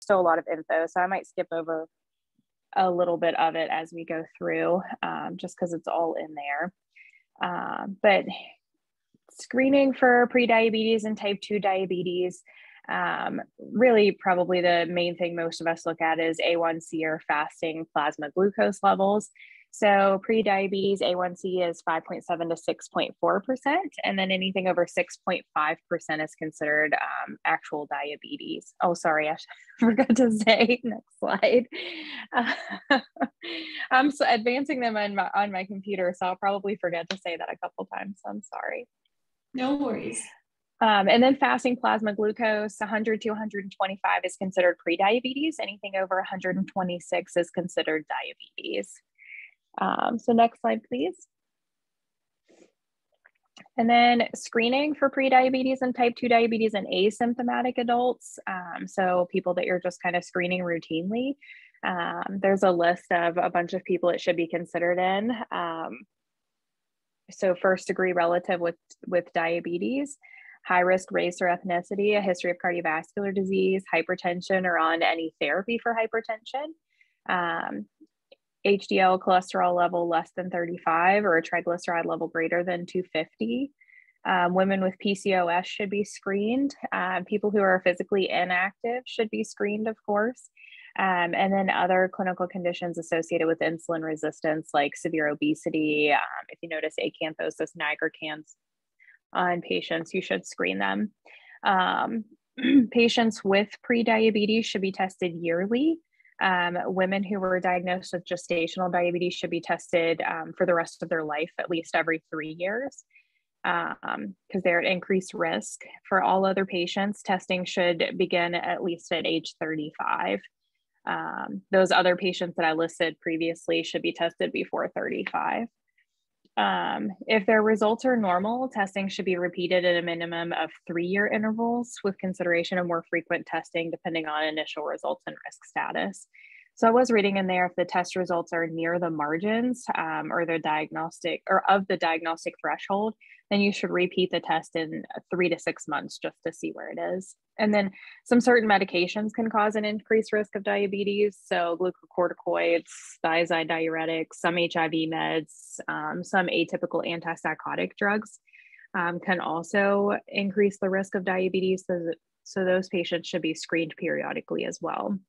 still a lot of info, so I might skip over a little bit of it as we go through, just because it's all in there. But screening for prediabetes and type 2 diabetes, really probably the main thing most of us look at is A1C or fasting plasma glucose levels. So pre-diabetes A1C is 5.7 to 6.4%, and then anything over 6.5% is considered actual diabetes. Oh, sorry, I forgot to say, next slide. I'm advancing them on my computer, so I'll probably forget to say that a couple times. So I'm sorry. No worries. And then fasting plasma glucose, 100 to 125 is considered pre-diabetes. Anything over 126 is considered diabetes. So next slide, please. And then screening for prediabetes and type 2 diabetes in asymptomatic adults. So people that you're just kind of screening routinely. There's a list of a bunch of people it should be considered in. So first degree relative with diabetes, high risk race or ethnicity, a history of cardiovascular disease, hypertension, or on any therapy for hypertension. HDL cholesterol level less than 35 or a triglyceride level greater than 250. Women with PCOS should be screened. People who are physically inactive should be screened, of course. And then other clinical conditions associated with insulin resistance, like severe obesity. If you notice acanthosis nigricans on patients, you should screen them. Patients with prediabetes should be tested yearly. Women who were diagnosed with gestational diabetes should be tested for the rest of their life, at least every 3 years, because they're at increased risk. For all other patients, testing should begin at least at age 35. Those other patients that I listed previously should be tested before 35. If their results are normal, testing should be repeated at a minimum of 3-year intervals with consideration of more frequent testing depending on initial results and risk status. So I was reading in there, if the test results are near the margins or the diagnostic threshold, then you should repeat the test in 3 to 6 months just to see where it is. And then some certain medications can cause an increased risk of diabetes. So glucocorticoids, thiazide diuretics, some HIV meds, some atypical antipsychotic drugs can also increase the risk of diabetes. So those patients should be screened periodically as well.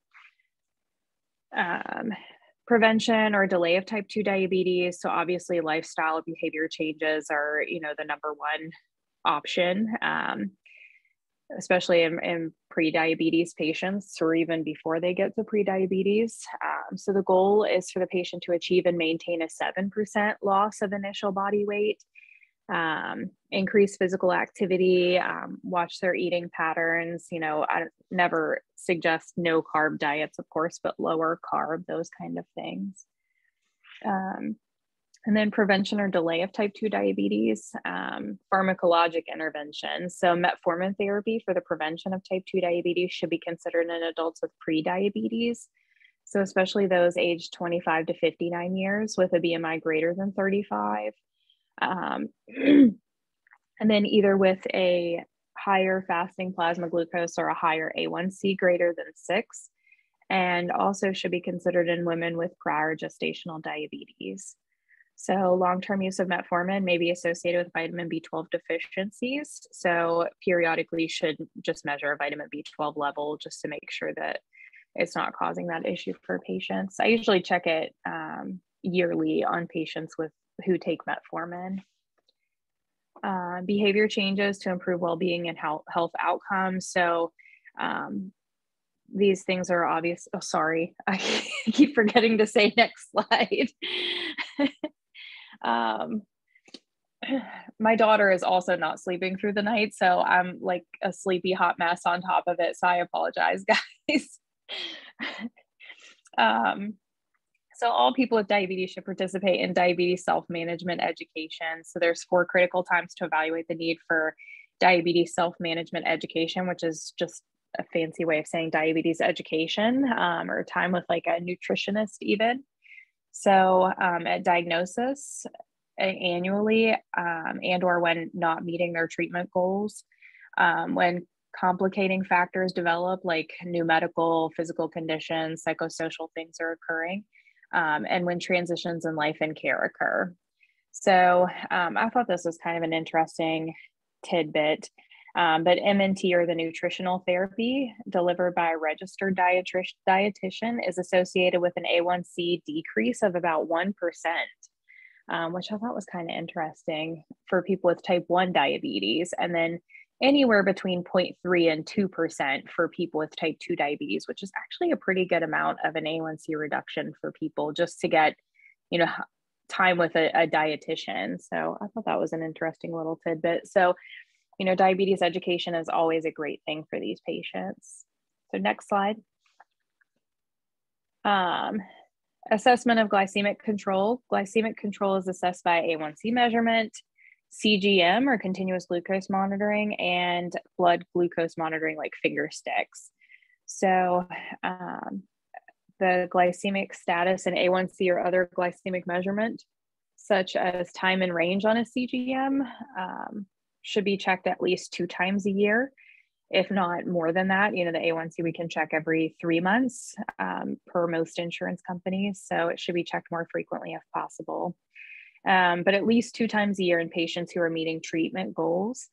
Prevention or delay of type 2 diabetes. So obviously lifestyle behavior changes are, the number one option, especially in pre-diabetes patients or even before they get to pre-diabetes. So the goal is for the patient to achieve and maintain a 7% loss of initial body weight, increase physical activity, watch their eating patterns. I never suggest no carb diets, of course, but lower carb, those kind of things. And then prevention or delay of type 2 diabetes, pharmacologic interventions. So metformin therapy for the prevention of type 2 diabetes should be considered in adults with pre-diabetes. So especially those aged 25 to 59 years with a BMI greater than 35. And then either with a higher fasting plasma glucose or a higher A1C greater than 6, and also should be considered in women with prior gestational diabetes. So long-term use of metformin may be associated with vitamin B12 deficiencies. So periodically should just measure a vitamin B12 level just to make sure that it's not causing that issue for patients. I usually check it yearly on patients who take metformin. Behavior changes to improve well-being and health outcomes. So these things are obvious. Oh, sorry. I keep forgetting to say next slide. My daughter is also not sleeping through the night, so I'm like a sleepy hot mess on top of it. So I apologize, guys. So all people with diabetes should participate in diabetes self-management education. So there's 4 critical times to evaluate the need for diabetes self-management education, which is just a fancy way of saying diabetes education, or time with like a nutritionist even. So at diagnosis annually, and or when not meeting their treatment goals, when complicating factors develop, like new medical, physical conditions, psychosocial things are occurring, and when transitions in life and care occur. So I thought this was kind of an interesting tidbit, but MNT, or the nutritional therapy delivered by a registered dietitian, is associated with an A1C decrease of about 1%, which I thought was kind of interesting for people with type 1 diabetes, and then anywhere between 0.3 and 2% for people with type 2 diabetes, which is actually a pretty good amount of an A1C reduction for people just to get, you know, time with a dietitian. So I thought that was an interesting little tidbit. So, you know, diabetes education is always a great thing for these patients. So next slide. Assessment of glycemic control. Glycemic control is assessed by A1C measurement, CGM, or continuous glucose monitoring, and blood glucose monitoring, like finger sticks. So the glycemic status and A1C or other glycemic measurement, such as time and range on a CGM, should be checked at least 2 times a year. If not more than that, you know, the A1C we can check every 3 months per most insurance companies. So it should be checked more frequently if possible. But at least 2 times a year in patients who are meeting treatment goals.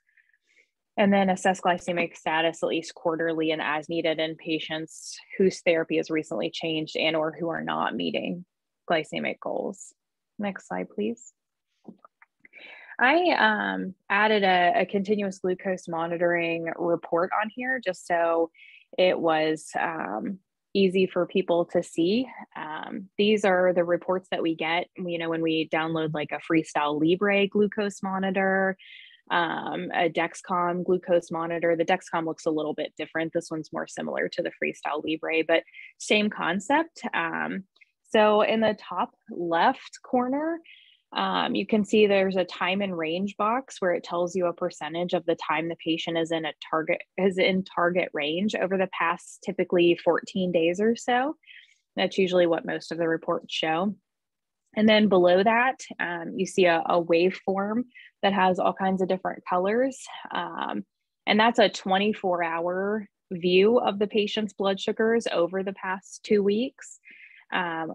And then assess glycemic status at least quarterly and as needed in patients whose therapy has recently changed and or who are not meeting glycemic goals. Next slide, please. I added a continuous glucose monitoring report on here just so it was easy for people to see. These are the reports that we get, you know, when we download like a Freestyle Libre glucose monitor, a Dexcom glucose monitor. The Dexcom looks a little bit different. This one's more similar to the Freestyle Libre, but same concept. So in the top left corner, you can see there's a time and range box where it tells you a percentage of the time the patient is in target range over the past typically 14 days or so. That's usually what most of the reports show. And then below that, you see a waveform that has all kinds of different colors. And that's a 24-hour view of the patient's blood sugars over the past 2 weeks.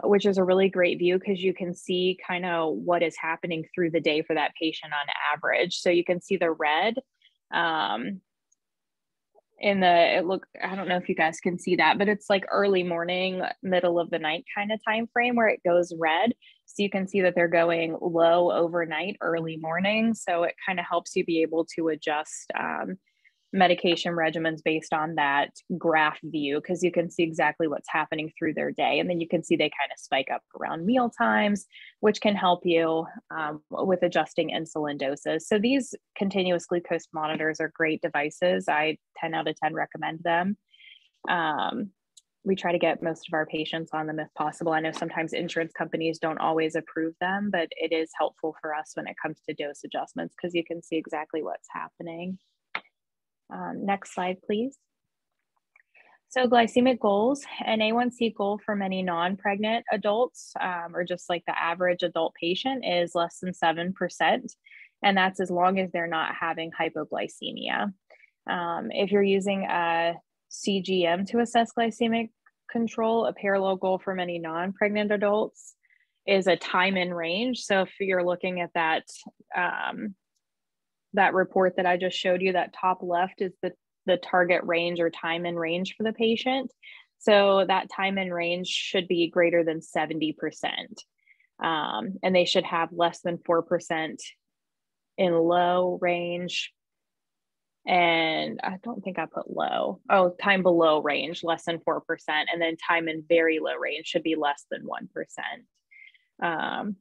Which is a really great view because you can see kind of what is happening through the day for that patient on average. So you can see the red I don't know if you guys can see that, but it's like early morning, middle of the night kind of time frame where it goes red. So you can see that they're going low overnight, early morning. So it kind of helps you be able to adjust medication regimens based on that graph view, because you can see exactly what's happening through their day. And then you can see they kind of spike up around meal times, which can help you with adjusting insulin doses. So these continuous glucose monitors are great devices. I 10 out of 10 recommend them. We try to get most of our patients on them if possible. I know sometimes insurance companies don't always approve them, but it is helpful for us when it comes to dose adjustments because you can see exactly what's happening. Next slide, please. So glycemic goals, an A1C goal for many non-pregnant adults, or just like the average adult patient, is less than 7%. And that's as long as they're not having hypoglycemia. If you're using a CGM to assess glycemic control, a parallel goal for many non-pregnant adults is a time in range. So if you're looking at that, that report that I just showed you, that top left is the target range or time in range for the patient. So that time in range should be greater than 70%. And they should have less than 4% in low range. And I don't think I put low. Oh, time below range, less than 4%. And then time in very low range should be less than 1%.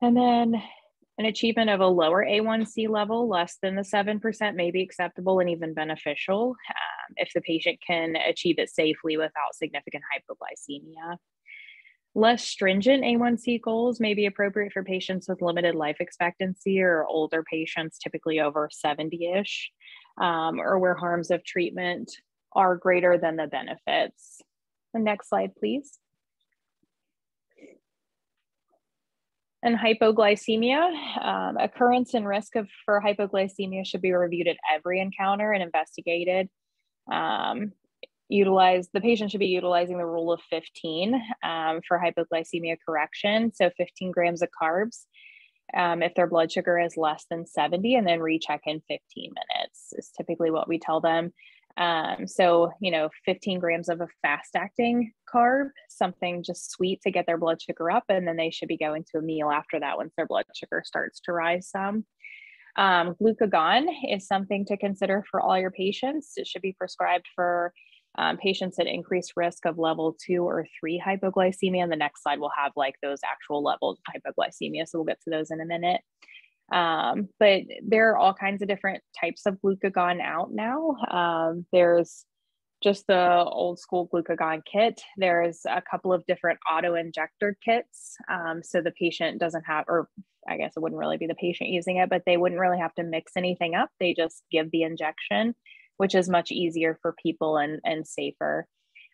And then an achievement of a lower A1C level, less than the 7%, may be acceptable and even beneficial if the patient can achieve it safely without significant hypoglycemia. Less stringent A1C goals may be appropriate for patients with limited life expectancy or older patients, typically over 70-ish, or where harms of treatment are greater than the benefits. The next slide, please. And hypoglycemia, occurrence and risk for hypoglycemia should be reviewed at every encounter and investigated. The patient should be utilizing the rule of 15 for hypoglycemia correction. So 15 grams of carbs if their blood sugar is less than 70, and then recheck in 15 minutes is typically what we tell them. So, 15 grams of a fast acting carb, something just sweet to get their blood sugar up, and then they should be going to a meal after that once their blood sugar starts to rise some. Glucagon is something to consider for all your patients. It should be prescribed for patients at increased risk of level 2 or 3 hypoglycemia. And the next slide will have like those actual levels of hypoglycemia. So we'll get to those in a minute. But there are all kinds of different types of glucagon out now. There's just the old school glucagon kit. There's a couple of different auto injector kits. So the patient doesn't have, or I guess it wouldn't really be the patient using it, but they wouldn't really have to mix anything up. They just give the injection, which is much easier for people and safer.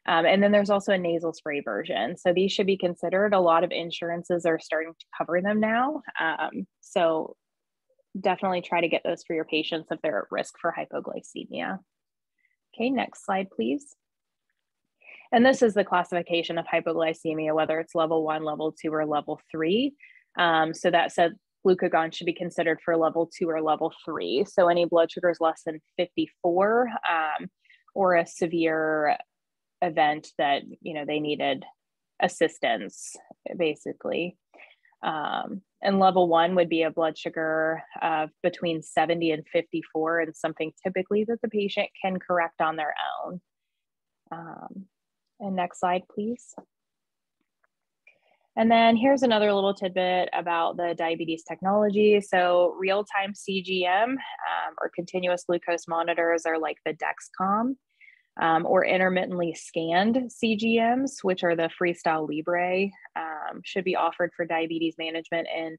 And then there's also a nasal spray version. So these should be considered. A lot of insurances are starting to cover them now. So definitely try to get those for your patients if they're at risk for hypoglycemia. Okay, next slide, please. And this is the classification of hypoglycemia, whether it's level 1, level 2, or level 3. So that said, glucagon should be considered for level 2 or level 3. So any blood sugars less than 54 or a severe event that, they needed assistance, basically. And level 1 would be a blood sugar of between 70 and 54, and something typically that the patient can correct on their own. And next slide, please. And then here's another little tidbit about the diabetes technology. So real-time CGM or continuous glucose monitors are like the Dexcom, or intermittently scanned CGMs, which are the Freestyle Libre, should be offered for diabetes management in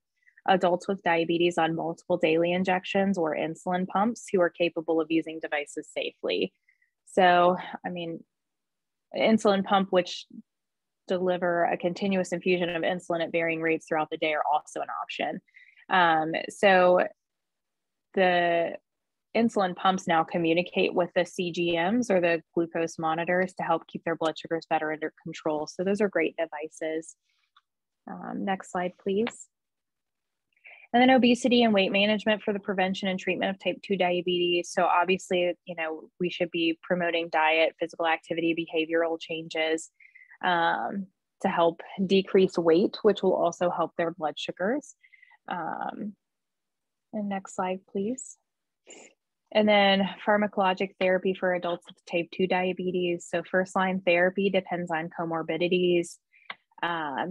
adults with diabetes on multiple daily injections or insulin pumps who are capable of using devices safely. So, insulin pump, which deliver a continuous infusion of insulin at varying rates throughout the day, are also an option. So the insulin pumps now communicate with the CGMs or the glucose monitors to help keep their blood sugars better under control. So those are great devices. Next slide, please. And then obesity and weight management for the prevention and treatment of type 2 diabetes. So obviously, we should be promoting diet, physical activity, behavioral changes to help decrease weight, which will also help their blood sugars. And next slide, please. And then pharmacologic therapy for adults with type 2 diabetes. So first line therapy depends on comorbidities,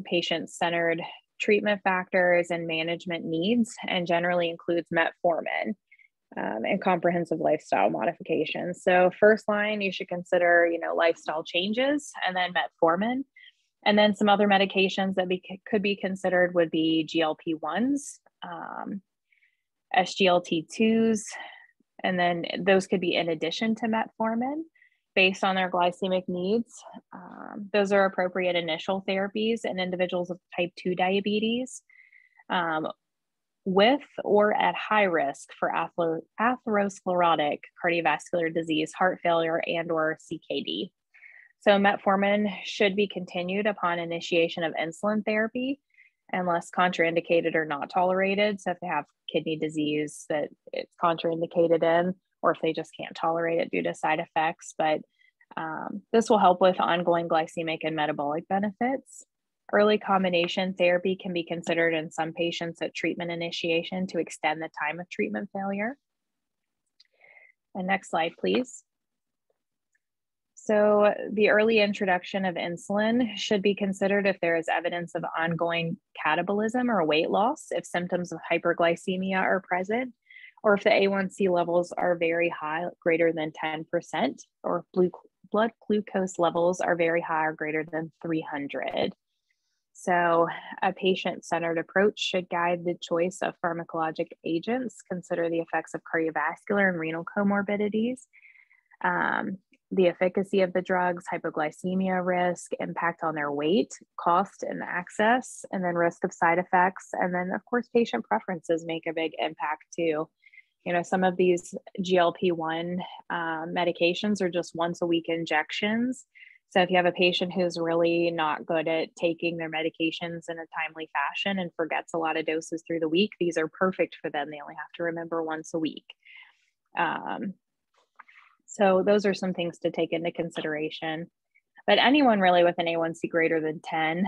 patient-centered treatment factors and management needs, and generally includes metformin and comprehensive lifestyle modifications. So first line, you should consider, lifestyle changes, and then metformin. And then some other medications that could be considered would be GLP-1s, SGLT2s, and then those could be in addition to metformin based on their glycemic needs. Those are appropriate initial therapies in individuals with type 2 diabetes with or at high risk for atherosclerotic cardiovascular disease, heart failure, and or CKD. So metformin should be continued upon initiation of insulin therapy unless contraindicated or not tolerated. So if they have kidney disease that it's contraindicated in, or if they just can't tolerate it due to side effects. But this will help with ongoing glycemic and metabolic benefits. Early combination therapy can be considered in some patients at treatment initiation to extend the time of treatment failure. And next slide, please. So the early introduction of insulin should be considered if there is evidence of ongoing catabolism or weight loss, if symptoms of hyperglycemia are present, or if the A1C levels are very high, greater than 10%, or blood glucose levels are very high or greater than 300. So a patient-centered approach should guide the choice of pharmacologic agents, consider the effects of cardiovascular and renal comorbidities, the efficacy of the drugs, hypoglycemia risk, impact on their weight, cost and access, and then risk of side effects. And then of course, patient preferences make a big impact too. You know, some of these GLP-1 medications are just once a week injections. So if you have a patient who's really not good at taking their medications in a timely fashion and forgets a lot of doses through the week, these are perfect for them. They only have to remember once a week. So those are some things to take into consideration. But anyone really with an A1C greater than 10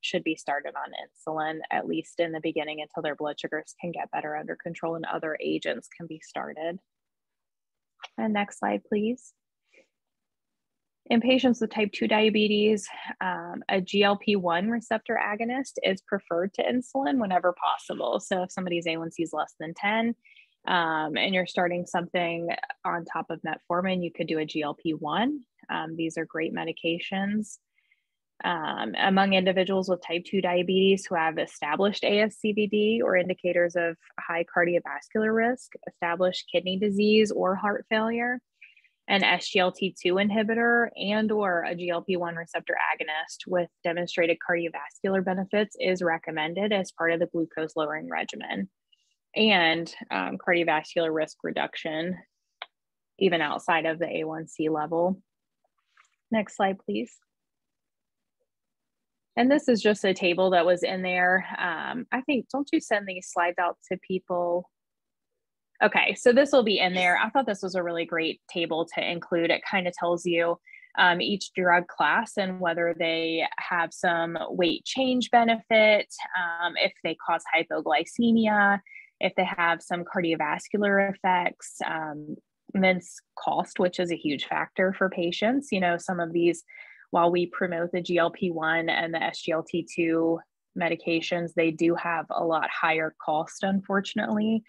should be started on insulin, at least in the beginning, until their blood sugars can get better under control and other agents can be started. And next slide, please. In patients with type 2 diabetes, a GLP-1 receptor agonist is preferred to insulin whenever possible. So if somebody's A1C is less than 10 and you're starting something on top of metformin, you could do a GLP-1. These are great medications. Among individuals with type 2 diabetes who have established ASCVD or indicators of high cardiovascular risk, established kidney disease or heart failure, an SGLT2 inhibitor and or a GLP-1 receptor agonist with demonstrated cardiovascular benefits is recommended as part of the glucose lowering regimen, and cardiovascular risk reduction even outside of the A1C level. Next slide, please. And this is just a table that was in there. I think, don't you send these slides out to people? Okay, so this will be in there. I thought this was a really great table to include. It kind of tells you each drug class and whether they have some weight change benefit, if they cause hypoglycemia, if they have some cardiovascular effects, immense cost, which is a huge factor for patients. You know, some of these, while we promote the GLP-1 and the SGLT2 medications, they do have a lot higher cost, unfortunately,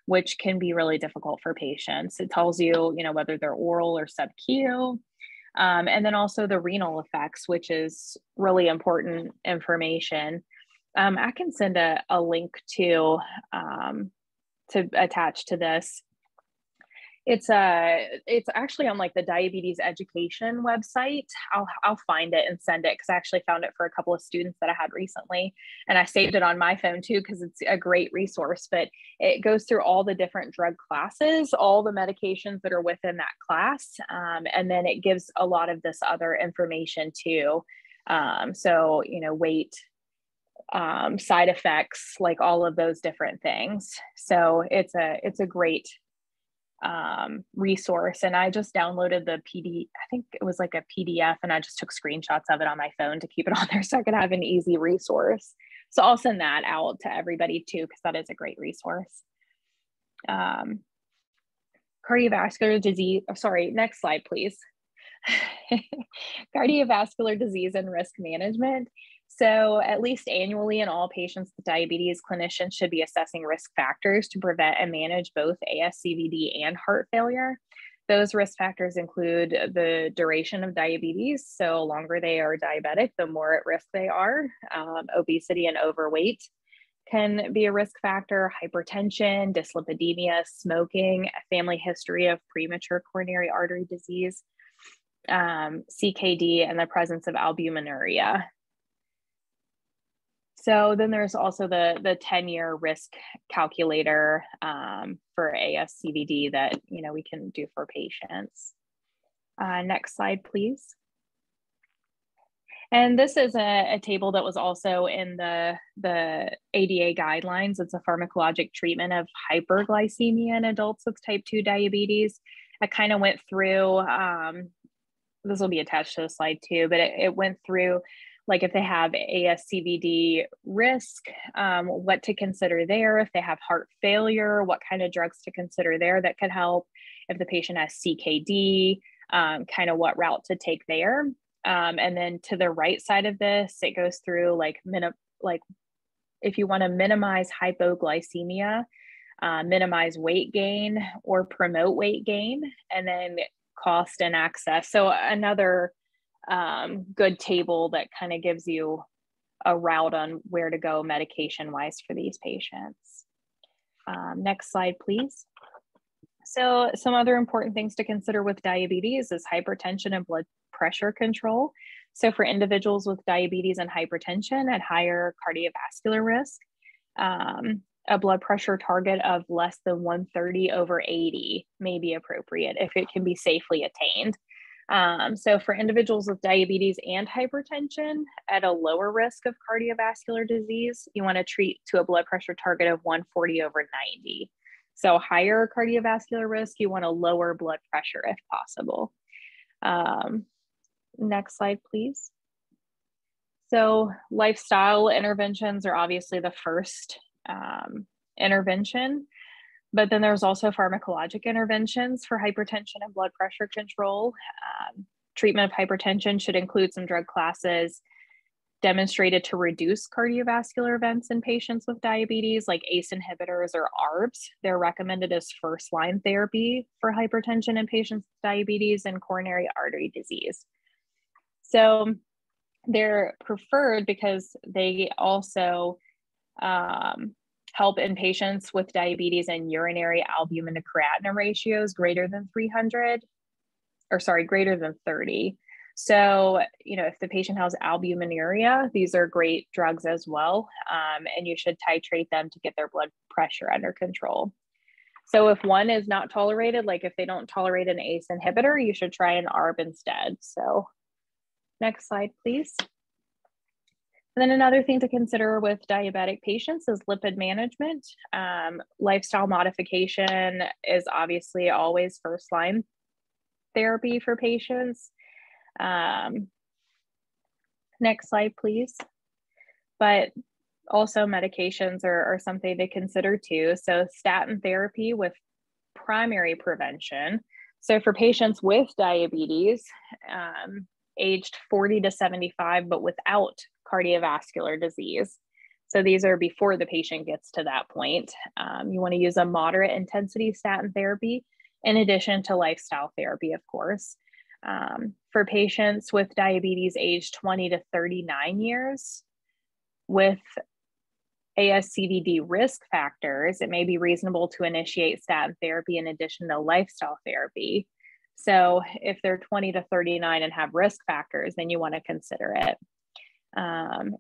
which can be really difficult for patients. It tells you, you know, whether they're oral or sub-Q, and then also the renal effects, which is really important information. I can send a link to attach to this. It's actually on like the diabetes education website. I'll find it and send it because I actually found it for a couple of students that I had recently, and I saved it on my phone too because it's a great resource. But it goes through all the different drug classes, all the medications that are within that class, and then it gives a lot of this other information too. So you know, weight, side effects, like all of those different things. So it's a great resource. And I just downloaded the I think it was like a PDF, and I just took screenshots of it on my phone to keep it on there so I could have an easy resource. So I'll send that out to everybody too, because that is a great resource. Cardiovascular disease, sorry, next slide, please. Cardiovascular disease and risk management. So at least annually in all patients with diabetes, clinicians should be assessing risk factors to prevent and manage both ASCVD and heart failure. Those risk factors include the duration of diabetes. So the longer they are diabetic, the more at risk they are. Obesity and overweight can be a risk factor, hypertension, dyslipidemia, smoking, a family history of premature coronary artery disease, CKD, and the presence of albuminuria. So then there's also the 10-year risk calculator for ASCVD that, you know, we can do for patients. Next slide, please. And this is a table that was also in the ADA guidelines. It's a pharmacologic treatment of hyperglycemia in adults with type 2 diabetes. I kind of went through, this will be attached to the slide too, but it went through, like if they have ASCVD risk, what to consider there. If they have heart failure, what kind of drugs to consider there that could help. If the patient has CKD, kind of what route to take there. And then to the right side of this, it goes through like if you want to minimize hypoglycemia, minimize weight gain or promote weight gain, and then cost and access. So another good table that kind of gives you a route on where to go medication wise for these patients. Next slide, please. So some other important things to consider with diabetes is hypertension and blood pressure control. So for individuals with diabetes and hypertension at higher cardiovascular risk, a blood pressure target of less than 130/80 may be appropriate if it can be safely attained. So for individuals with diabetes and hypertension at a lower risk of cardiovascular disease, you want to treat to a blood pressure target of 140/90. So higher cardiovascular risk, you want a lower blood pressure if possible. Next slide, please. So lifestyle interventions are obviously the first intervention, but then there's also pharmacologic interventions for hypertension and blood pressure control. Treatment of hypertension should include some drug classes demonstrated to reduce cardiovascular events in patients with diabetes, like ACE inhibitors or ARBs. They're recommended as first-line therapy for hypertension in patients with diabetes and coronary artery disease. So they're preferred because they also help in patients with diabetes and urinary albumin to creatinine ratios greater than 30. So, if the patient has albuminuria, these are great drugs as well, and you should titrate them to get their blood pressure under control. So if one is not tolerated, like if they don't tolerate an ACE inhibitor, you should try an ARB instead. So next slide, please. And then another thing to consider with diabetic patients is lipid management. Lifestyle modification is obviously always first-line therapy for patients. Next slide, please. But also medications are something to consider too. So statin therapy with primary prevention. So for patients with diabetes, aged 40 to 75, but without cardiovascular disease. So these are before the patient gets to that point. You want to use a moderate intensity statin therapy in addition to lifestyle therapy, of course. For patients with diabetes aged 20 to 39 years with ASCVD risk factors, it may be reasonable to initiate statin therapy in addition to lifestyle therapy. So if they're 20 to 39 and have risk factors, then you want to consider it.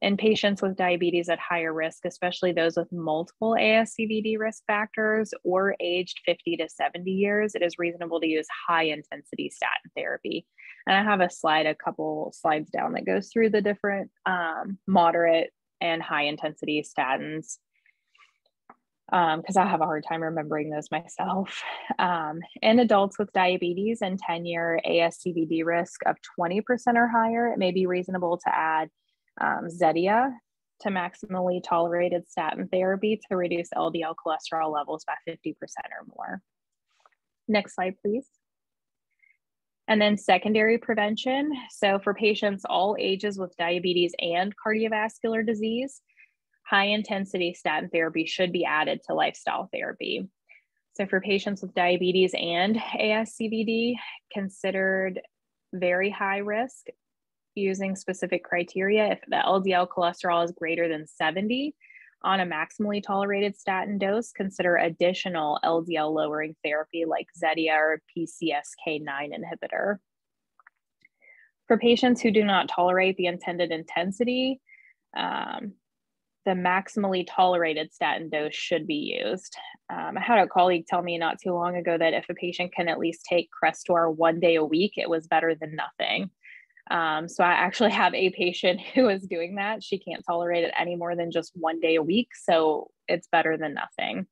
In patients with diabetes at higher risk, especially those with multiple ASCVD risk factors or aged 50 to 70 years, it is reasonable to use high intensity statin therapy. And I have a slide, a couple slides down that goes through the different moderate and high intensity statins, because I have a hard time remembering those myself. In adults with diabetes and 10-year ASCVD risk of 20% or higher, it may be reasonable to add Zetia to maximally tolerated statin therapy to reduce LDL cholesterol levels by 50% or more. Next slide, please. And then secondary prevention. So for patients all ages with diabetes and cardiovascular disease, high intensity statin therapy should be added to lifestyle therapy. So for patients with diabetes and ASCVD considered very high risk, using specific criteria, if the LDL cholesterol is greater than 70 on a maximally tolerated statin dose, consider additional LDL lowering therapy like Zetia or PCSK9 inhibitor. For patients who do not tolerate the intended intensity, the maximally tolerated statin dose should be used. I had a colleague tell me not too long ago that if a patient can at least take Crestor 1 day a week, it was better than nothing. So I actually have a patient who is doing that. She can't tolerate it any more than just 1 day a week, so it's better than nothing.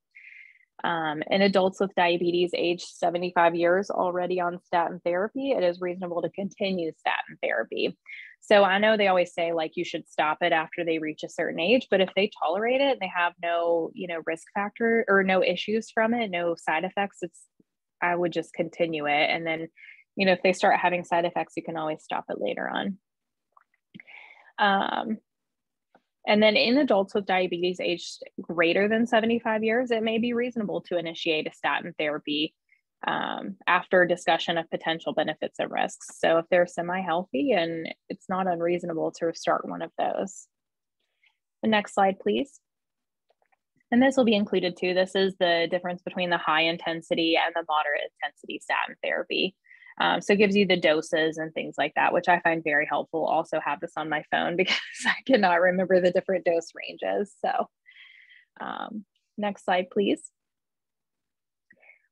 In adults with diabetes aged 75 years already on statin therapy, it is reasonable to continue statin therapy. So I know they always say like you should stop it after they reach a certain age, but if they tolerate it, they have no, risk factor or no issues from it, no side effects, I would just continue it. And then if they start having side effects, you can always stop it later on. And then in adults with diabetes aged greater than 75 years, it may be reasonable to initiate a statin therapy after discussion of potential benefits and risks. So if they're semi-healthy, and it's not unreasonable to start one of those. The next slide, please. And this will be included too. This is the difference between the high intensity and the moderate intensity statin therapy. So it gives you the doses and things like that, which I find very helpful. Also have this on my phone because I cannot remember the different dose ranges. So next slide, please.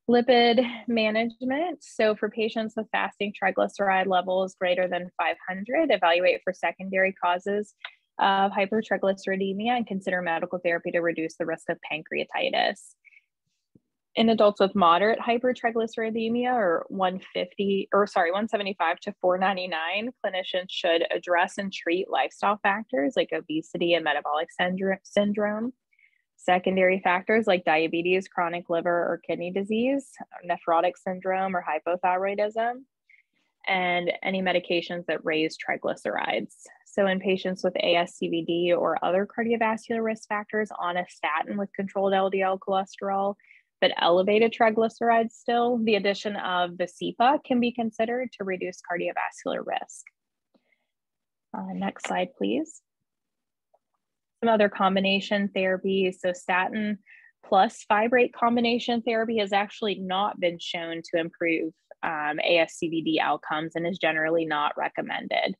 Lipid management. So for patients with fasting triglyceride levels greater than 500, evaluate for secondary causes of hypertriglyceridemia and consider medical therapy to reduce the risk of pancreatitis. In adults with moderate hypertriglyceridemia or 175 to 499, clinicians should address and treat lifestyle factors like obesity and metabolic syndrome, secondary factors like diabetes, chronic liver or kidney disease, nephrotic syndrome or hypothyroidism, and any medications that raise triglycerides. So in patients with ASCVD or other cardiovascular risk factors on a statin with controlled LDL cholesterol, but elevated triglycerides still, the addition of the CEPA can be considered to reduce cardiovascular risk. Next slide, please. Some other combination therapies. So statin plus fibrate combination therapy has actually not been shown to improve ASCVD outcomes and is generally not recommended.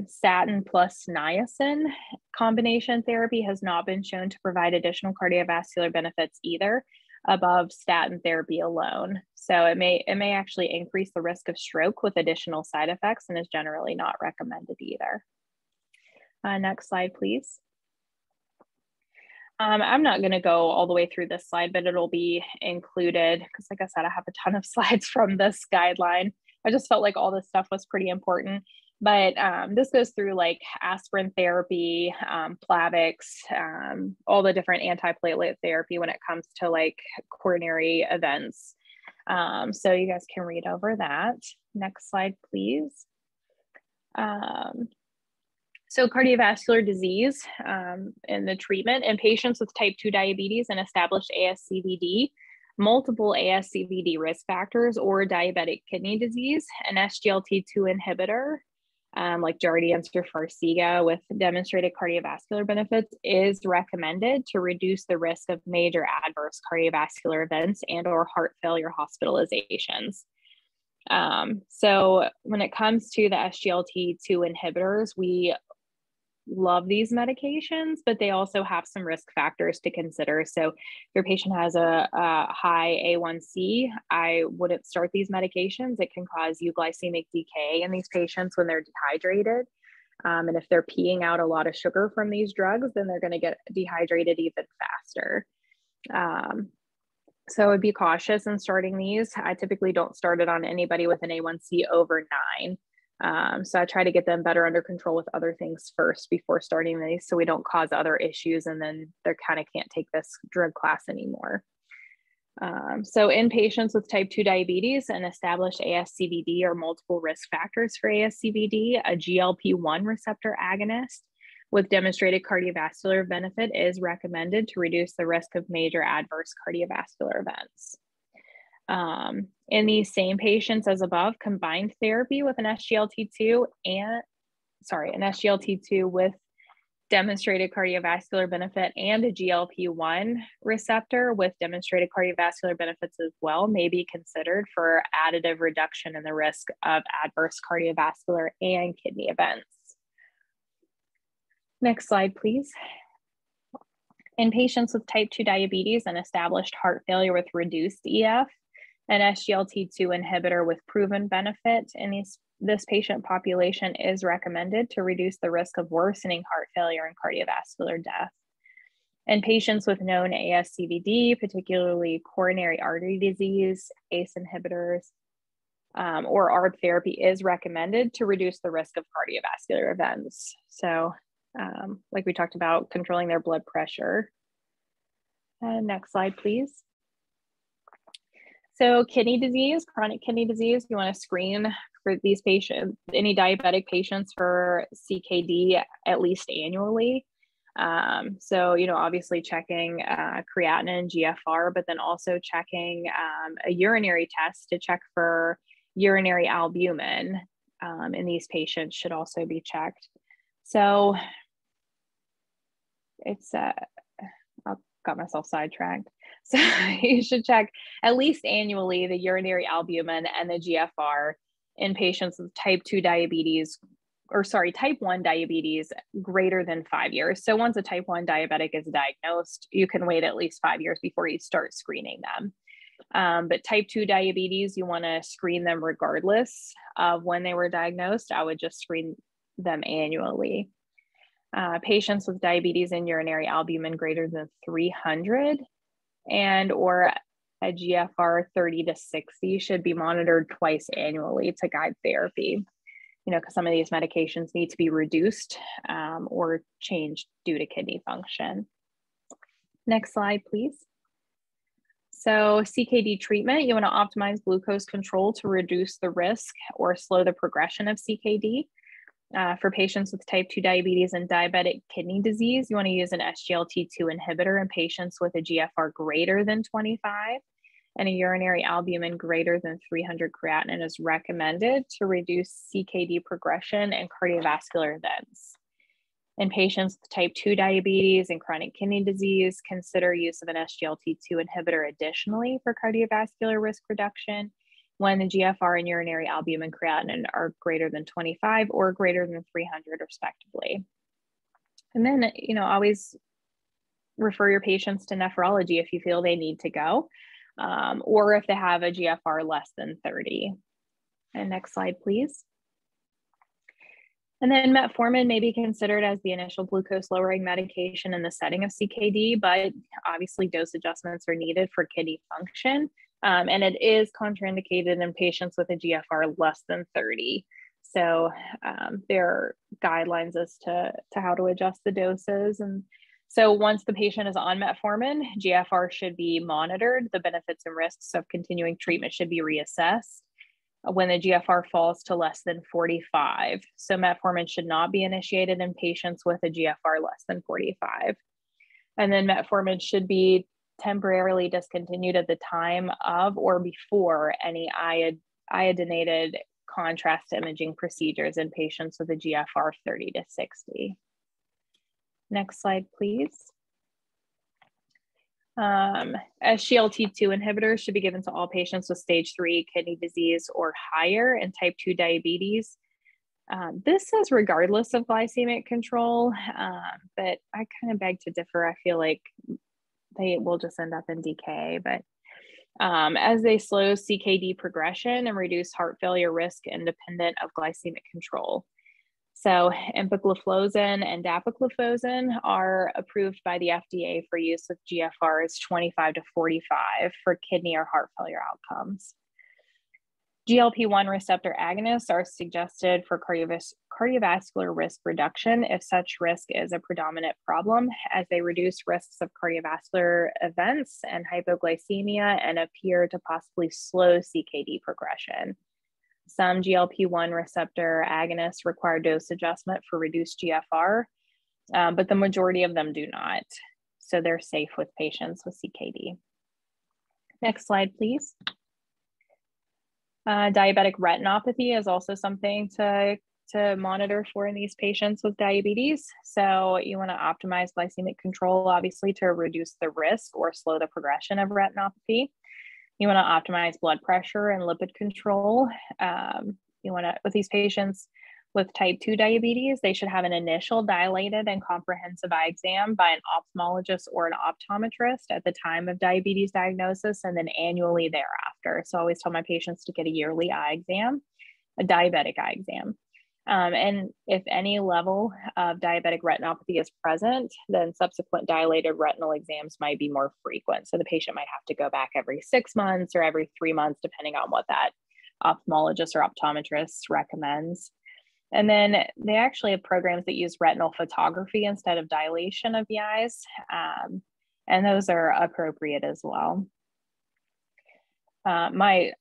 Statin plus niacin combination therapy has not been shown to provide additional cardiovascular benefits either above statin therapy alone. So it may actually increase the risk of stroke with additional side effects and is generally not recommended either. Next slide, please. I'm not going to go all the way through this slide, but it'll be included because, like I said, I have a ton of slides from this guideline. I just felt like all this stuff was pretty important. But this goes through like aspirin therapy, Plavix, all the different antiplatelet therapy when it comes to like coronary events. So you guys can read over that. Next slide, please. So cardiovascular disease and the treatment in patients with type 2 diabetes and established ASCVD, multiple ASCVD risk factors or diabetic kidney disease, an SGLT2 inhibitor, like Jardiance or Farxiga with demonstrated cardiovascular benefits is recommended to reduce the risk of major adverse cardiovascular events and or heart failure hospitalizations. So when it comes to the SGLT2 inhibitors, we love these medications, but they also have some risk factors to consider. So if your patient has a high A1C, I wouldn't start these medications. It can cause euglycemic decay in these patients when they're dehydrated. And if they're peeing out a lot of sugar from these drugs, then they're going to get dehydrated even faster. So I'd be cautious in starting these. I typically don't start it on anybody with an A1C over 9. So I try to get them better under control with other things first before starting these so we don't cause other issues and then they kind of can't take this drug class anymore. So in patients with type 2 diabetes and established ASCVD or multiple risk factors for ASCVD, a GLP-1 receptor agonist with demonstrated cardiovascular benefit is recommended to reduce the risk of major adverse cardiovascular events. In these same patients as above, combined therapy with an SGLT2 with demonstrated cardiovascular benefit and a GLP-1 receptor with demonstrated cardiovascular benefits as well may be considered for additive reduction in the risk of adverse cardiovascular and kidney events. Next slide, please. In patients with type 2 diabetes and established heart failure with reduced EF, an SGLT2 inhibitor with proven benefit in this patient population is recommended to reduce the risk of worsening heart failure and cardiovascular death. In patients with known ASCVD, particularly coronary artery disease, ACE inhibitors, or ARB therapy is recommended to reduce the risk of cardiovascular events. So like we talked about, controlling their blood pressure. Next slide, please. So kidney disease, chronic kidney disease, you want to screen for these patients, any diabetic patients for CKD at least annually. So, you know, obviously checking creatinine, GFR, but then also checking a urinary test to check for urinary albumin in these patients should also be checked. So it's, I'll got myself sidetracked. So you should check at least annually the urinary albumin and the GFR in patients with type 2 diabetes, or sorry, type 1 diabetes greater than 5 years. So once a type 1 diabetic is diagnosed, you can wait at least 5 years before you start screening them. But type 2 diabetes, you want to screen them regardless of when they were diagnosed. I would just screen them annually. Patients with diabetes and urinary albumin greater than 300 and or a GFR 30 to 60 should be monitored twice annually to guide therapy. Because some of these medications need to be reduced or changed due to kidney function. Next slide, please. So CKD treatment, you want to optimize glucose control to reduce the risk or slow the progression of CKD. For patients with type 2 diabetes and diabetic kidney disease, you want to use an SGLT2 inhibitor in patients with a GFR greater than 25 and a urinary albumin greater than 300 creatinine is recommended to reduce CKD progression and cardiovascular events. In patients with type 2 diabetes and chronic kidney disease, consider use of an SGLT2 inhibitor additionally for cardiovascular risk reduction when the GFR and urinary albumin creatinine are greater than 25 or greater than 300 respectively. And then, always refer your patients to nephrology if you feel they need to go, or if they have a GFR less than 30. And next slide, please. And then metformin may be considered as the initial glucose lowering medication in the setting of CKD, but obviously dose adjustments are needed for kidney function. And it is contraindicated in patients with a GFR less than 30. So there are guidelines as to how to adjust the doses. And so once the patient is on metformin, GFR should be monitored. The benefits and risks of continuing treatment should be reassessed when the GFR falls to less than 45. So metformin should not be initiated in patients with a GFR less than 45. And then metformin should be temporarily discontinued at the time of or before any iodinated contrast imaging procedures in patients with a GFR 30 to 60. Next slide, please. SGLT2 inhibitors should be given to all patients with stage 3 kidney disease or higher and type 2 diabetes. This says regardless of glycemic control, but I kind of beg to differ. I feel like they will just end up in DK, but as they slow CKD progression and reduce heart failure risk independent of glycemic control. So empagliflozin and dapagliflozin are approved by the FDA for use with GFRs 25 to 45 for kidney or heart failure outcomes. GLP-1 receptor agonists are suggested for cardiovascular risk reduction if such risk is a predominant problem, as they reduce risks of cardiovascular events and hypoglycemia and appear to possibly slow CKD progression. Some GLP-1 receptor agonists require dose adjustment for reduced GFR, but the majority of them do not. So they're safe with patients with CKD. Next slide, please. Diabetic retinopathy is also something to monitor for in these patients with diabetes. So you want to optimize glycemic control, obviously, to reduce the risk or slow the progression of retinopathy. You want to optimize blood pressure and lipid control. With these patients with type 2 diabetes, they should have an initial dilated and comprehensive eye exam by an ophthalmologist or an optometrist at the time of diabetes diagnosis, and then annually thereafter. So I always tell my patients to get a yearly eye exam, a diabetic eye exam. And if any level of diabetic retinopathy is present, then subsequent dilated retinal exams might be more frequent. So the patient might have to go back every 6 months or every 3 months, depending on what that ophthalmologist or optometrist recommends. And then they actually have programs that use retinal photography instead of dilation of the eyes. And those are appropriate as well. My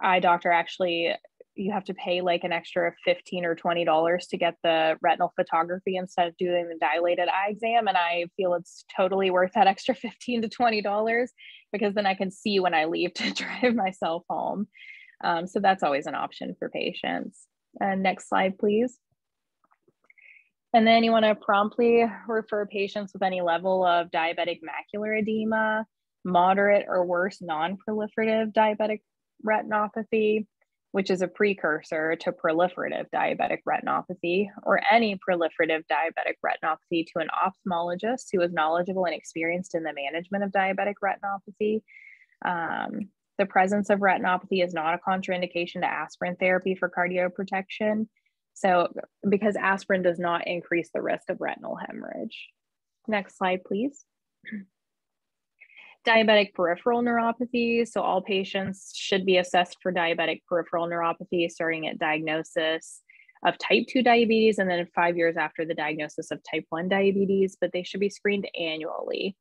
eye doctor actually, you have to pay like an extra $15 or $20 to get the retinal photography instead of doing the dilated eye exam. And I feel it's totally worth that extra $15 to $20 because then I can see when I leave to drive myself home. So that's always an option for patients. Next slide, please. And then you want to promptly refer patients with any level of diabetic macular edema, moderate or worse non-proliferative diabetic retinopathy, which is a precursor to proliferative diabetic retinopathy, or any proliferative diabetic retinopathy, to an ophthalmologist who is knowledgeable and experienced in the management of diabetic retinopathy. The presence of retinopathy is not a contraindication to aspirin therapy for cardioprotection. So, because aspirin does not increase the risk of retinal hemorrhage. Next slide, please. Diabetic peripheral neuropathy. So all patients should be assessed for diabetic peripheral neuropathy starting at diagnosis of type 2 diabetes and then 5 years after the diagnosis of type 1 diabetes, but they should be screened annually.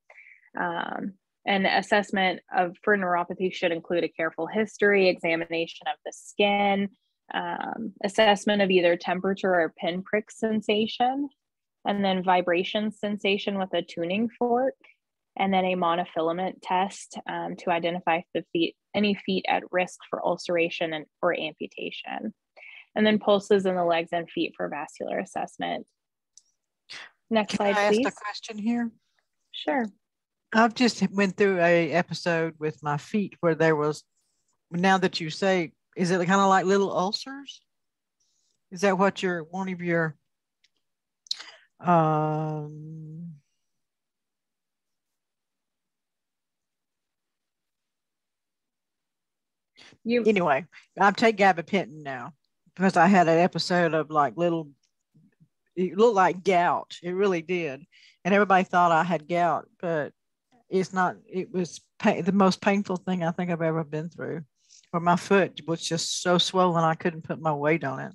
And assessment for neuropathy should include a careful history, examination of the skin, assessment of either temperature or pinprick sensation, and then vibration sensation with a tuning fork, and then a monofilament test to identify any feet at risk for ulceration or amputation. And then pulses in the legs and feet for vascular assessment. Next slide, please. Can I ask a question here? Sure. I've just went through a episode with my feet where there was, now that you say, is it kind of like little ulcers? Is that what one of your anyway, I take gabapentin now because I had an episode of like it looked like gout. It really did. And everybody thought I had gout, but it's not. It was the most painful thing I think I've ever been through, where my foot was just so swollen I couldn't put my weight on it.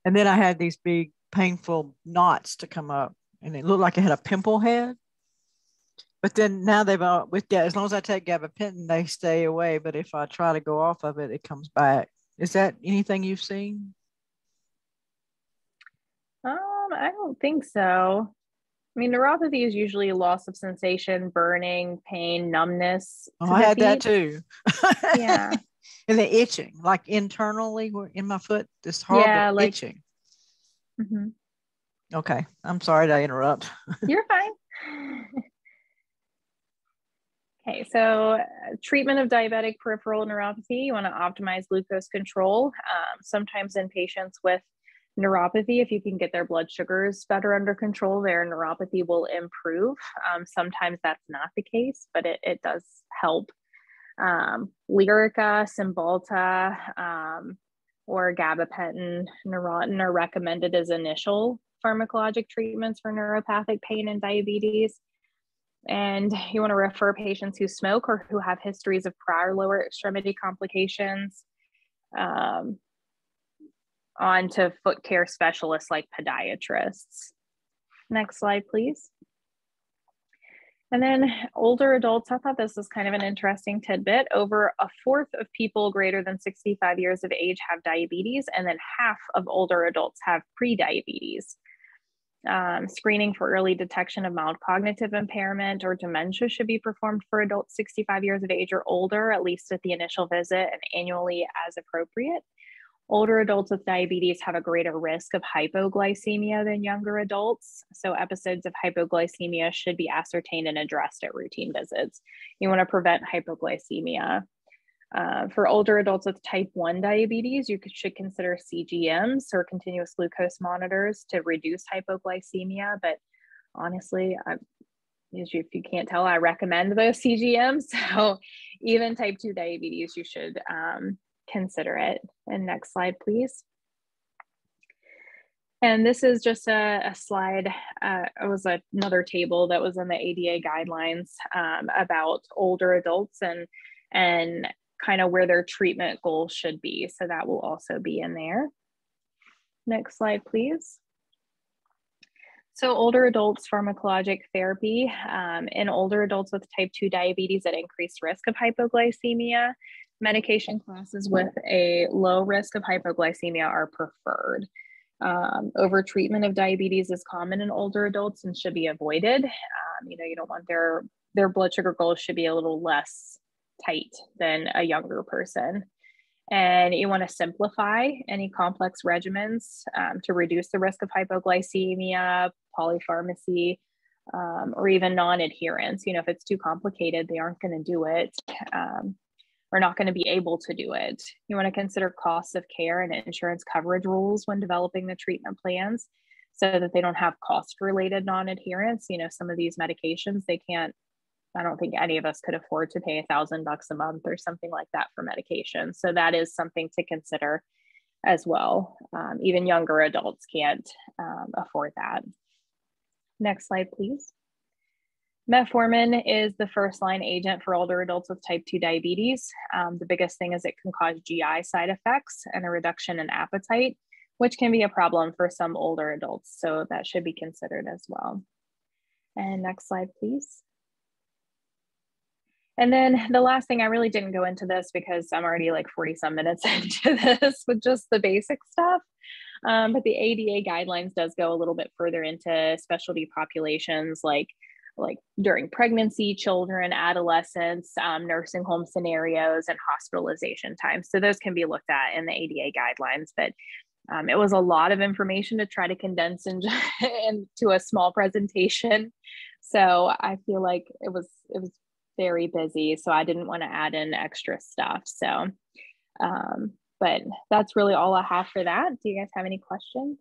And then I had these big painful knots to come up, and it looked like I had a pimple head. But then now as long as I take gabapentin, they stay away. But if I try to go off of it, it comes back. Is that anything you've seen? I don't think so. I mean, neuropathy is usually loss of sensation, burning, pain, numbness. I had that too. Yeah. And the itching, like internally in my foot, this horrible itching. Mm-hmm. Okay. I'm sorry to interrupt. You're fine. Okay, so treatment of diabetic peripheral neuropathy, you want to optimize glucose control. Sometimes in patients with neuropathy, if you can get their blood sugars better under control, their neuropathy will improve. Sometimes that's not the case, but it does help. Lyrica, Cymbalta, or gabapentin, Neurontin are recommended as initial pharmacologic treatments for neuropathic pain and diabetes. And you want to refer patients who smoke or who have histories of prior lower extremity complications on to foot care specialists like podiatrists. Next slide, please. And then older adults, I thought this was kind of an interesting tidbit. Over a fourth of people greater than 65 years of age have diabetes, and then half of older adults have prediabetes. Screening for early detection of mild cognitive impairment or dementia should be performed for adults 65 years of age or older, at least at the initial visit and annually as appropriate. Older adults with diabetes have a greater risk of hypoglycemia than younger adults. So episodes of hypoglycemia should be ascertained and addressed at routine visits. You want to prevent hypoglycemia. For older adults with type 1 diabetes, you should consider CGMs or continuous glucose monitors to reduce hypoglycemia. But honestly, if you can't tell, I recommend those CGMs. So even type 2 diabetes, you should consider it. And next slide, please. And this is just a slide. It was another table that was in the ADA guidelines about older adults and kind of where their treatment goals should be. So that will also be in there. Next slide, please. So older adults pharmacologic therapy. In older adults with type 2 diabetes at increased risk of hypoglycemia, medication classes with a low risk of hypoglycemia are preferred. Overtreatment of diabetes is common in older adults and should be avoided. You don't want their blood sugar goals should be a little less tight than a younger person. And you want to simplify any complex regimens to reduce the risk of hypoglycemia, polypharmacy, or even non-adherence. If it's too complicated, they aren't going to do it. Or not going to be able to do it. You want to consider costs of care and insurance coverage rules when developing the treatment plans so that they don't have cost-related non-adherence. Some of these medications, I don't think any of us could afford to pay $1,000 a month or something like that for medication. So that is something to consider as well. Even younger adults can't afford that. Next slide, please. Metformin is the first line agent for older adults with type 2 diabetes. The biggest thing is it can cause GI side effects and a reduction in appetite, which can be a problem for some older adults. So that should be considered as well. And next slide, please. And then the last thing, I really didn't go into this because I'm already like 40 some minutes into this with just the basic stuff. But the ADA guidelines does go a little bit further into specialty populations like during pregnancy, children, adolescents, nursing home scenarios, and hospitalization times. So those can be looked at in the ADA guidelines, but it was a lot of information to try to condense into a small presentation. So I feel like it was very busy. So I didn't want to add in extra stuff. So, but that's really all I have for that. Do you guys have any questions?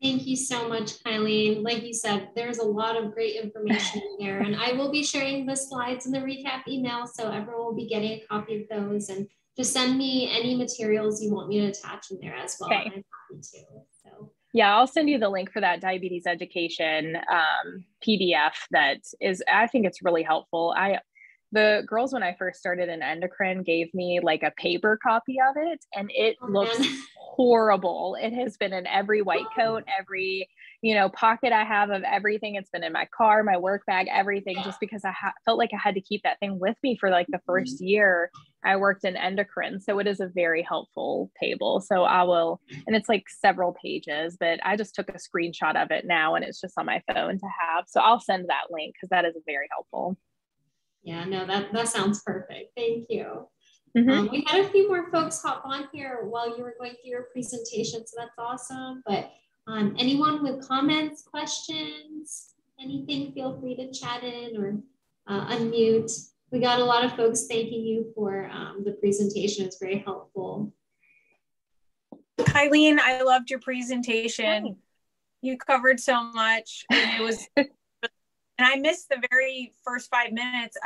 Thank you so much, Kylene. Like you said, there's a lot of great information in there, and I will be sharing the slides in the recap email, so everyone will be getting a copy of those, and just send me any materials you want me to attach in there as well. Okay. I'm happy to. So. Yeah, I'll send you the link for that diabetes education PDF that is, I think it's really helpful. The girls, when I first started in Endocrine, gave me like a paper copy of it, and it looks horrible. It has been in every white coat, every, pocket I have of everything. It's been in my car, my work bag, everything, just because I felt like I had to keep that thing with me for like the first year I worked in Endocrine. So it is a very helpful table. So and it's like several pages, but I just took a screenshot of it now and it's just on my phone to have. So I'll send that link because that is very helpful. Yeah, no, that sounds perfect. Thank you. Mm-hmm. We had a few more folks hop on here while you were going through your presentation, so that's awesome. But anyone with comments, questions, anything, feel free to chat in or unmute. We got a lot of folks thanking you for the presentation. It's very helpful. Kylene, I loved your presentation. Hi. You covered so much. And it was... And I missed the very first 5 minutes.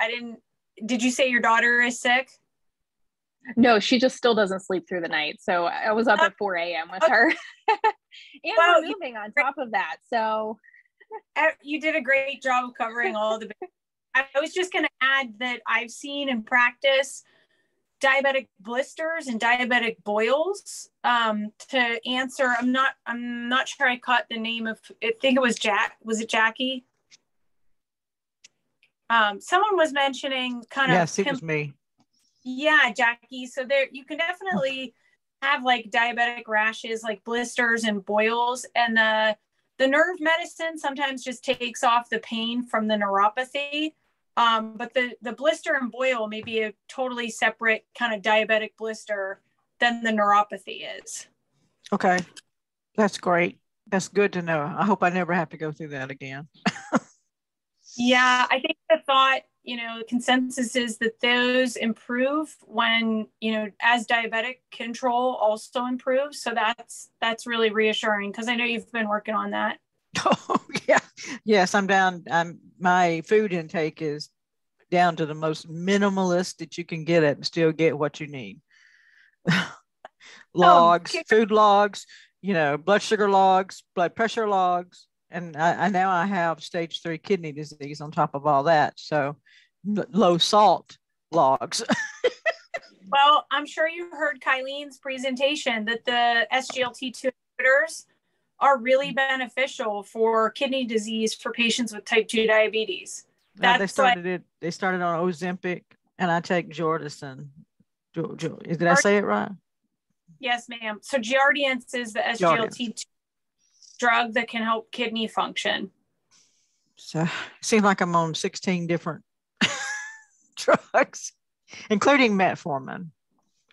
Did you say your daughter is sick? No, she just still doesn't sleep through the night. So I was up at 4 a.m. with her. And we're moving on top of that. So you did a great job of covering all the. I was just going to add that I've seen in practice diabetic blisters and diabetic boils. To answer, I'm not sure I caught the name of. I think it was Jack. Was it Jackie? Someone was mentioning Yes, it was me. Yeah, Jackie. So there, you can definitely have like diabetic rashes, like blisters and boils, and the nerve medicine sometimes just takes off the pain from the neuropathy. But the blister and boil may be a totally separate kind of diabetic blister than the neuropathy is. Okay, that's great. That's good to know. I hope I never have to go through that again. Yeah, I think the thought, consensus is that those improve when, as diabetic control also improves. So that's really reassuring because I know you've been working on that. Oh, yeah. Yes, I'm down. My food intake is down to the most minimalist that you can get it and still get what you need. Logs, food logs, blood sugar logs, blood pressure logs. And I now I have stage 3 kidney disease on top of all that. So low salt logs. Well, I'm sure you heard Kylene's presentation that the SGLT2 inhibitors are really beneficial for kidney disease for patients with type 2 diabetes. They started on Ozempic, and I take Jordison. Did I say it right? Yes, ma'am. So Jardiance is the SGLT2 drug that can help kidney function. So it seems like I'm on 16 different drugs, including metformin.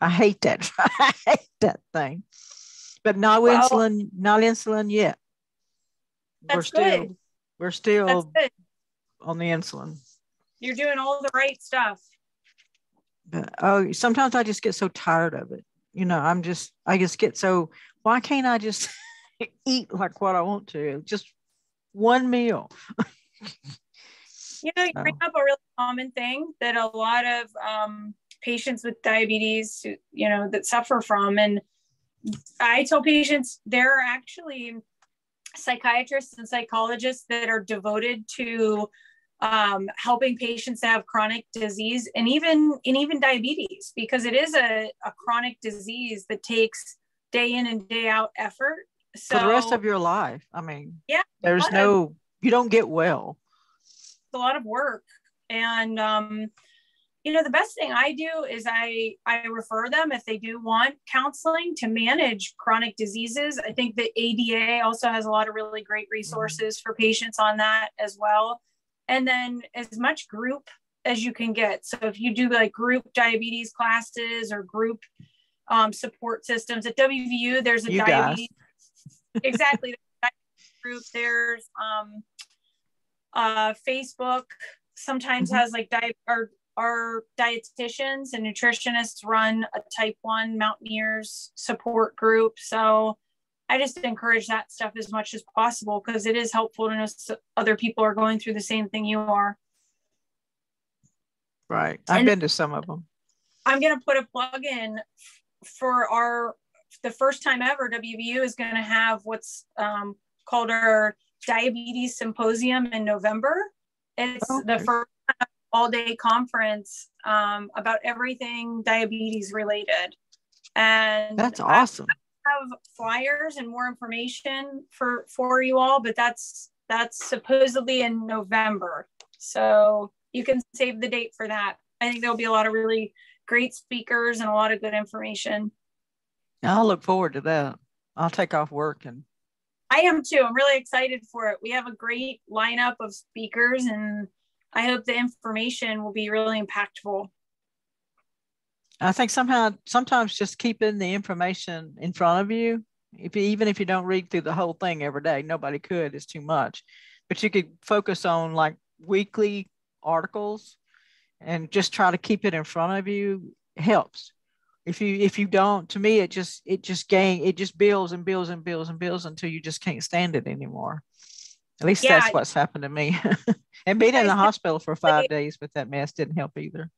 I hate that. I hate that thing. But not insulin yet. We're still on the insulin. You're doing all the right stuff. But sometimes I just get so tired of it. I just get so, why can't I just eat like what I want to? Just one meal. You bring up a really common thing that a lot of patients with diabetes, that suffer from. And I tell patients there are actually psychiatrists and psychologists that are devoted to helping patients that have chronic disease and even diabetes, because it is a chronic disease that takes day in and day out effort. So for the rest of your life. I mean, yeah, you don't get well. It's a lot of work. And the best thing I do is I refer them, if they do want counseling, to manage chronic diseases. I think the ADA also has a lot of really great resources for patients on that as well. And then as much group as you can get. So if you do like group diabetes classes or group support systems at WVU, there's a diabetes. Exactly. Group. There's Facebook sometimes has like our dietitians and nutritionists run a type 1 mountaineers support group. So I just encourage that stuff as much as possible, because it is helpful to know other people are going through the same thing you are. Right. I've been to some of them. I'm going to put a plug in for the first time ever, WVU is going to have what's called our Diabetes Symposium in November. It's the first all-day conference about everything diabetes related. And that's awesome. I have flyers and more information for you all, but that's supposedly in November. So you can save the date for that. I think there'll be a lot of really great speakers and a lot of good information. I'll look forward to that. I'll take off work and I am too. I'm really excited for it. We have a great lineup of speakers, and I hope the information will be really impactful. I think sometimes just keeping the information in front of you, even if you don't read through the whole thing every day, nobody could, it's too much. But you could focus on like weekly articles and just try to keep it in front of you helps. If you don't, to me, it just builds and builds and builds and builds until you just can't stand it anymore. At least that's what's happened to me. And being in the hospital for 5 days with that mess didn't help either.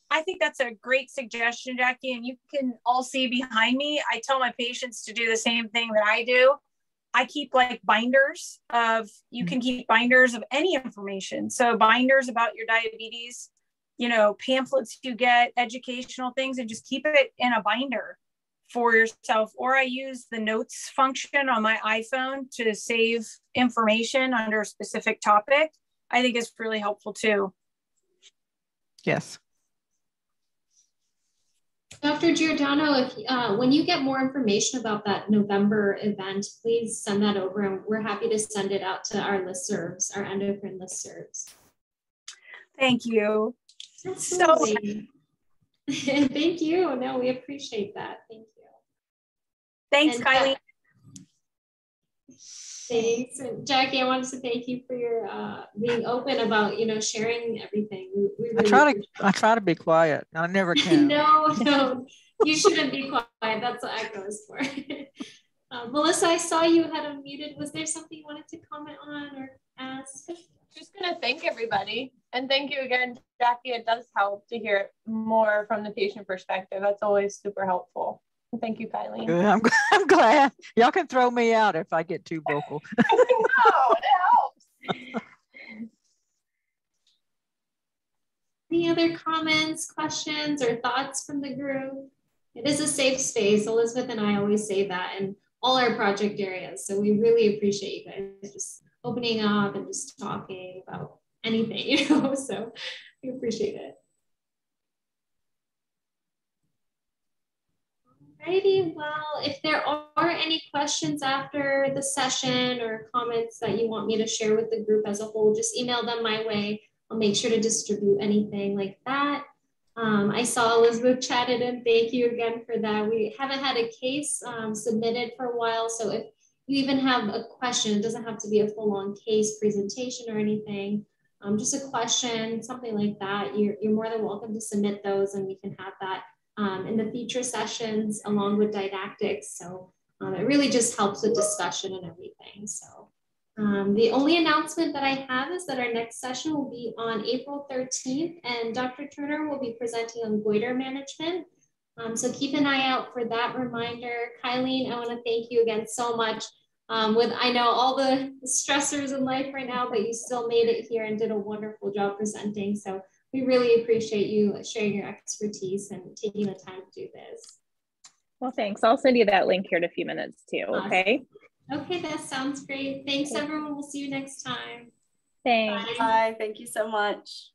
I think that's a great suggestion, Jackie. And you can all see behind me, I tell my patients to do the same thing that I do. I keep like binders you can keep binders of any information. So binders about your diabetes, pamphlets you get, educational things, and just keep it in a binder for yourself. Or I use the notes function on my iPhone to save information under a specific topic. I think it's really helpful too. Yes. Dr. Giordano, when you get more information about that November event, please send that over, and we're happy to send it out to our listservs, our endocrine listservs. Thank you. Absolutely. Thank you. No, we appreciate that. Thank you. Thanks, Kylie. Thanks. And Jackie, I wanted to thank you for your being open about, sharing everything. We really I try to be quiet. I never can. No, you shouldn't be quiet. That's what ECHO is for. Melissa, I saw you had unmuted. Was there something you wanted to comment on or ask? Just going to thank everybody. And thank you again, Jackie. It does help to hear more from the patient perspective. That's always super helpful. Thank you, Kylie. Good. I'm glad. Y'all can throw me out if I get too vocal. No, it helps. Any other comments, questions, or thoughts from the group? It is a safe space. Elizabeth and I always say that in all our project areas. So we really appreciate you guys just opening up and just talking about anything, so we appreciate it. Alrighty, well, if there are any questions after the session or comments that you want me to share with the group as a whole, just email them my way. I'll make sure to distribute anything like that. I saw Elizabeth chatted in. Thank you again for that. We haven't had a case submitted for a while. So if you even have a question, it doesn't have to be a full-on case presentation or anything. Just a question, something like that. You're more than welcome to submit those, and we can have that in the future sessions along with didactics. So it really just helps with discussion and everything. So the only announcement that I have is that our next session will be on April 13th, and Dr. Turner will be presenting on goiter management. So keep an eye out for that reminder. Kylene, I want to thank you again so much. With, I know, all the stressors in life right now, but you still made it here and did a wonderful job presenting. So we really appreciate you sharing your expertise and taking the time to do this. Well, thanks. I'll send you that link here in a few minutes too, okay? Awesome. Okay, that sounds great. Thanks, everyone. We'll see you next time. Thanks. Bye. Thank you so much.